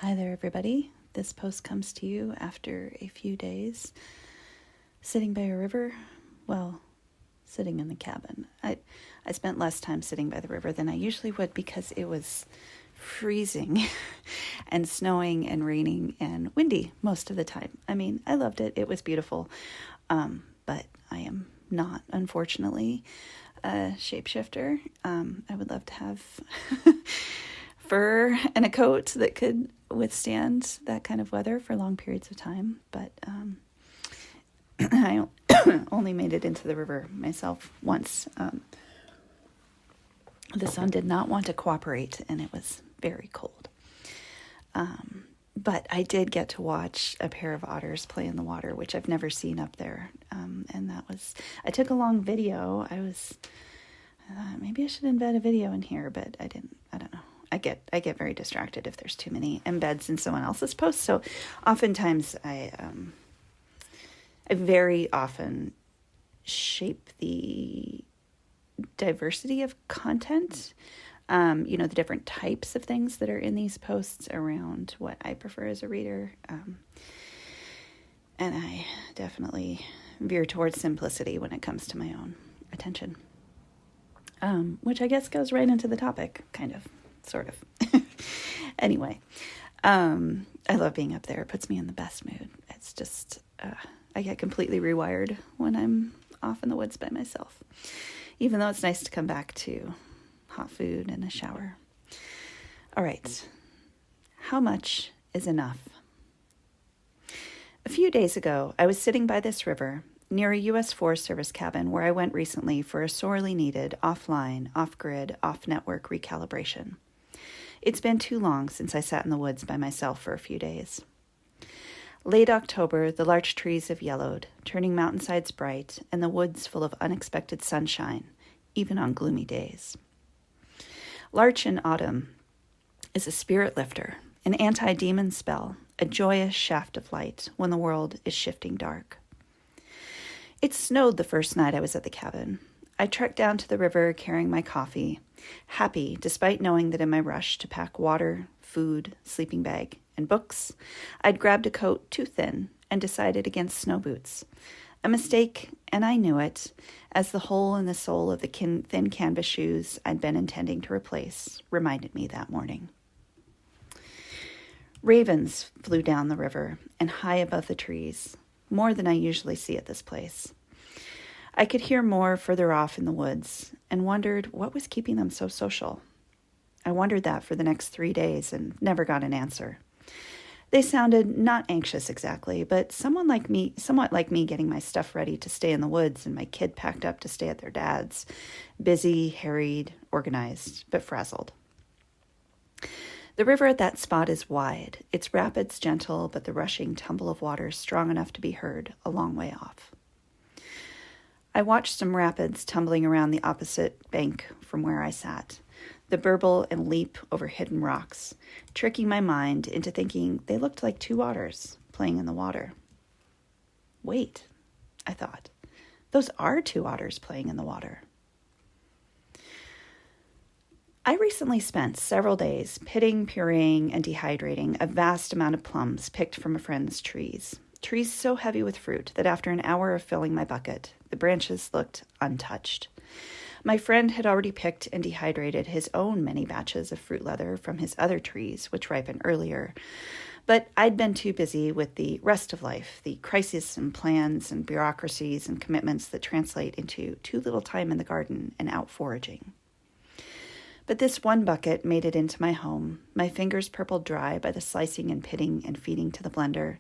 Hi there, everybody. This post comes to you after a few days sitting by a river. Well, sitting in the cabin. I spent less time sitting by the river than I usually would because it was freezing and snowing and raining and windy most of the time. I mean, I loved it. It was beautiful. But I am not, unfortunately, a shapeshifter. I would love to have fur and a coat that could withstand that kind of weather for long periods of time, but I only made it into the river myself once. The sun did not want to cooperate, and it was very cold. But I did get to watch a pair of otters play in the water, which I've never seen up there, and I took a long video. Maybe I should embed a video in here, but I didn't. I don't know. I get very distracted if there's too many embeds in someone else's posts. So oftentimes I very often shape the diversity of content, the different types of things that are in these posts around what I prefer as a reader. And I definitely veer towards simplicity when it comes to my own attention, which I guess goes right into the topic, kind of. Sort of. Anyway, I love being up there. It puts me in the best mood. It's just, I get completely rewired when I'm off in the woods by myself, even though it's nice to come back to hot food and a shower. All right. How much is enough? A few days ago, I was sitting by this river near a U.S. Forest Service cabin where I went recently for a sorely needed offline, off-grid, off-network recalibration. It's been too long since I sat in the woods by myself for a few days. Late October, the larch trees have yellowed, turning mountainsides bright and the woods full of unexpected sunshine, even on gloomy days. Larch in autumn is a spirit lifter, an anti-demon spell, a joyous shaft of light when the world is shifting dark. It snowed the first night I was at the cabin. I trekked down to the river carrying my coffee, happy despite knowing that in my rush to pack water, food, sleeping bag, and books, I'd grabbed a coat too thin and decided against snow boots. A mistake, and I knew it, as the hole in the sole of the thin canvas shoes I'd been intending to replace reminded me that morning. Ravens flew down the river and high above the trees, more than I usually see at this place. I could hear more further off in the woods and wondered what was keeping them so social. I wondered that for the next 3 days and never got an answer. They sounded not anxious exactly, but somewhat like me getting my stuff ready to stay in the woods and my kid packed up to stay at their dad's, busy, harried, organized, but frazzled. The river at that spot is wide, its rapids gentle, but the rushing tumble of water strong enough to be heard a long way off. I watched some rapids tumbling around the opposite bank from where I sat, the burble and leap over hidden rocks, tricking my mind into thinking they looked like two otters playing in the water. Wait, I thought, those are two otters playing in the water. I recently spent several days pitting, pureeing, and dehydrating a vast amount of plums picked from a friend's trees so heavy with fruit that after an hour of filling my bucket, the branches looked untouched. My friend had already picked and dehydrated his own many batches of fruit leather from his other trees, which ripened earlier, but I'd been too busy with the rest of life, the crises and plans and bureaucracies and commitments that translate into too little time in the garden and out foraging. But this one bucket made it into my home, my fingers purpled dry by the slicing and pitting and feeding to the blender,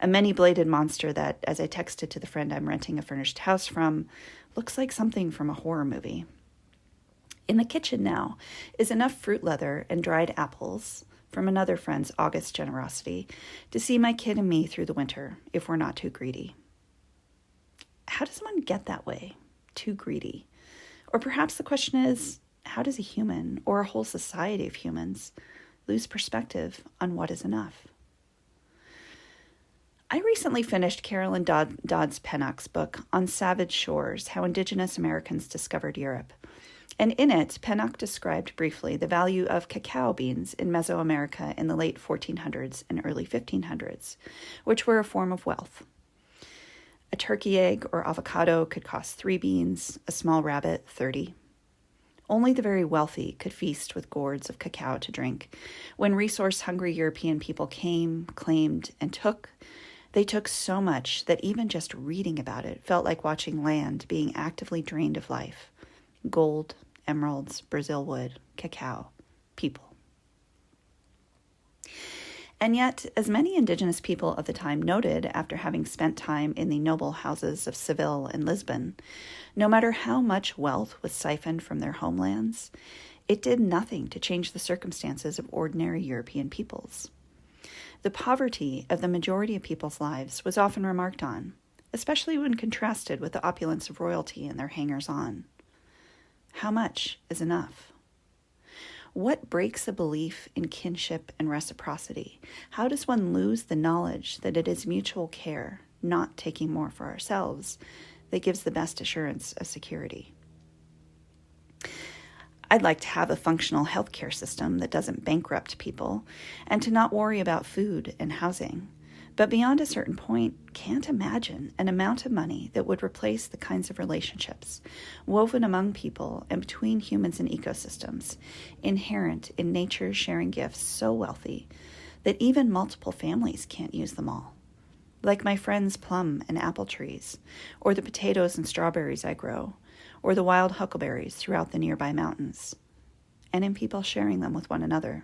a many-bladed monster that, as I texted to the friend I'm renting a furnished house from, looks like something from a horror movie. In the kitchen now is enough fruit leather and dried apples from another friend's August generosity to see my kid and me through the winter, if we're not too greedy. How does one get that way? Too greedy? Or perhaps the question is, how does a human, or a whole society of humans, lose perspective on what is enough? I recently finished Carolyn Dodds Pennock's book On Savage Shores, How Indigenous Americans Discovered Europe. And in it, Pennock described briefly the value of cacao beans in Mesoamerica in the late 1400s and early 1500s, which were a form of wealth. A turkey egg or avocado could cost 3 beans, a small rabbit 30. Only the very wealthy could feast with gourds of cacao to drink. When resource-hungry European people came, claimed, and took, they took so much that even just reading about it felt like watching land being actively drained of life. Gold, emeralds, Brazil wood, cacao, people. And yet, as many indigenous people of the time noted after having spent time in the noble houses of Seville and Lisbon, no matter how much wealth was siphoned from their homelands, it did nothing to change the circumstances of ordinary European peoples. The poverty of the majority of people's lives was often remarked on, especially when contrasted with the opulence of royalty and their hangers-on. How much is enough? What breaks a belief in kinship and reciprocity? How does one lose the knowledge that it is mutual care, not taking more for ourselves, that gives the best assurance of security? I'd like to have a functional healthcare system that doesn't bankrupt people and to not worry about food and housing. But beyond a certain point, can't imagine an amount of money that would replace the kinds of relationships woven among people and between humans and ecosystems, inherent in nature sharing gifts so wealthy that even multiple families can't use them all. Like my friend's plum and apple trees, or the potatoes and strawberries I grow, or the wild huckleberries throughout the nearby mountains, and in people sharing them with one another.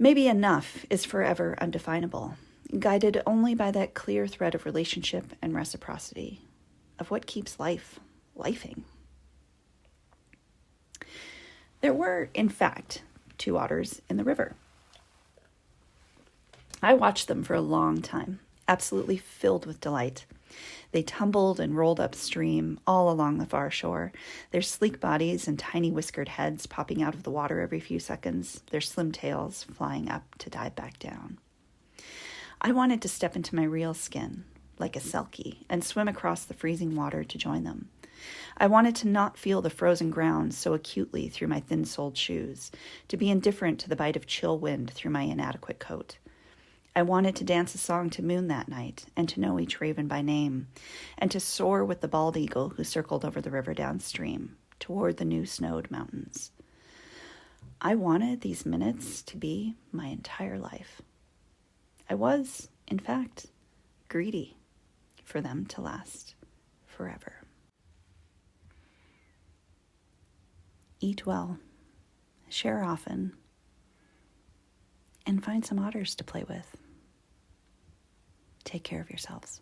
Maybe enough is forever undefinable, guided only by that clear thread of relationship and reciprocity, of what keeps life lifing. There were, in fact, 2 otters in the river. I watched them for a long time, absolutely filled with delight. They tumbled and rolled upstream all along the far shore, their sleek bodies and tiny whiskered heads popping out of the water every few seconds, their slim tails flying up to dive back down. I wanted to step into my real skin, like a selkie, and swim across the freezing water to join them. I wanted to not feel the frozen ground so acutely through my thin-soled shoes, to be indifferent to the bite of chill wind through my inadequate coat. I wanted to dance a song to Moon that night, and to know each raven by name, and to soar with the bald eagle who circled over the river downstream, toward the new snowed mountains. I wanted these minutes to be my entire life. I was, in fact, greedy for them to last forever. Eat well, share often, and find some otters to play with. Take care of yourselves.